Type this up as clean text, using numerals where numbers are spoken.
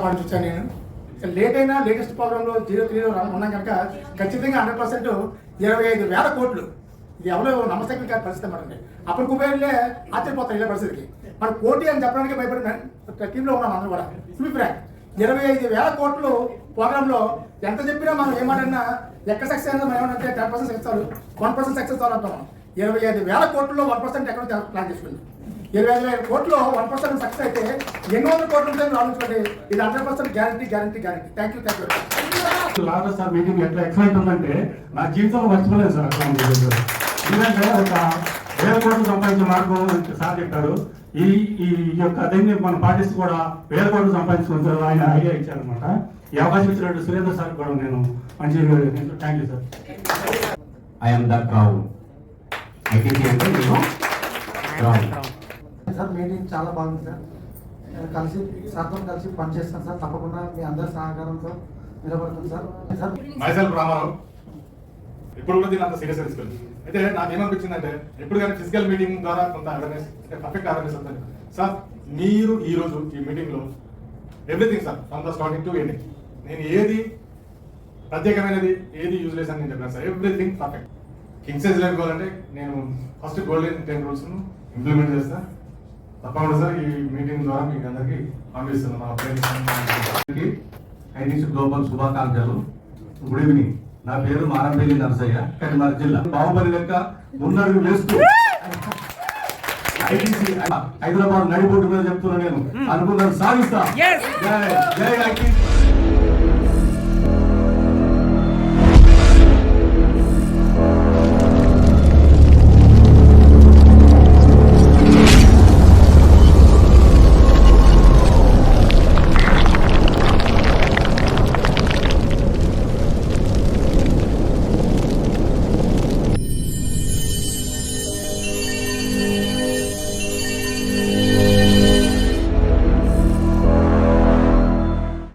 వాడిని చూశాను నేను. లేట్ అయినా లేటెస్ట్ ప్రోగ్రాంలో 03 ఉన్నాం కనుక ఖచ్చితంగా 100% 25,000 కోట్లు. ఇది ఎవరో నమ్మశక్యం కాదు పరిస్థితి అన్నమాట. అప్పుడు కుబేరులే ఆశ్చర్యపోతారు ఇలా పరిస్థితికి. మన కోటి అని చెప్పడానికి భయపడిన టీంలో ఉన్నాం అందరూ కూడా. టు బి 25,000 కోట్లు ప్రోగ్రాంలో ఎంత చెప్పినా మనం ఏమాటన్నా ఎక్కడ సక్సెస్ అయినా మనం ఏమంటే 10% సక్సెస్ అవ్వాలి, 1% సక్సెస్ అవ్వాలి అంటాం. 25,000 కోట్లలో 1% ఎక్కడో ప్లాన్ చేసుకుంది. 25,000 కోట్లు 1% సక్సెస్ అయితే ఎన్నో వందల కోట్లు ఉంటాయని ఆలోచించండి. ఇది 100% guarantee. Thank you. Last sir meeting ఎట్లా ఎక్సలెంట్ ఉందంటే నా జీవితంలో మర్చిపోలేదు సార్. అట్లా ఎందుకంటే ఒక 1,000 కోట్లు సంపాదించే మార్గం సార్ చెప్పారు. ఈ యొక్క దీన్ని మనం పాటిస్తూ కూడా 1,000 కోట్లు సంపాదించుకుంటారు ఆయన ఐడియా ఇచ్చారనమాట. ఈ అవకాశం ఇచ్చినట్టు సురేంద్ర సార్ కూడా నేను మంచి thank you sir. I'm the crowd. ITC అంటే నేను సార్ మీటింగ్ చాలా బాగుంది సార్. నేను కలిసి సార్తో కలిసి పనిచేస్తాను సార్. తప్పకుండా మీ అందరి సహకారంతో నిలబడుతుంది సార్. మైసెల్ఫ్ రామారావు. ఇప్పుడు కూడా దీన్ని అంత సీరియస్ తీసుకోండి. అయితే నాకు ఏమనిపించింది అంటే ఎప్పుడు కానీ ఫిజికల్ మీటింగ్ ద్వారా కొంత అవేర్నెస్ అంటే పర్ఫెక్ట్ అవేర్నెస్ అవుతుంది సార్. మీరు ఈ రోజు ఈ మీటింగ్లో everything sir from the starting to ending నేను ఏది ప్రత్యేకమైనది ఏది యూజ్లెస్ అని నేను చెప్పాను sir. Everything perfect. King size లేకపోవాలంటే నేను ఫస్ట్ గోల్డెన్ 10 రూల్స్ను ఇంప్లిమెంట్ చేస్తా తప్పకుండా సార్. ఈ మీటింగ్ ద్వారా మీకు అందరికీ పంపిస్తున్నాను మా ఫ్రెండ్స్. ఐటీసీ గ్లోబల్ శుభాకాంక్షలు. Good evening. నా పేరు మారంపల్లి నరసయ్య, కరీంనగర్ జిల్లా. బాహుబలి లెక్క ముందడుగు వేస్తూ ఐటీసీ హైదరాబాద్ నడిబొడ్డు మీద చెప్తున్నా నేను అనుకున్నాను సాధిస్తా. జై ఐటీసీ.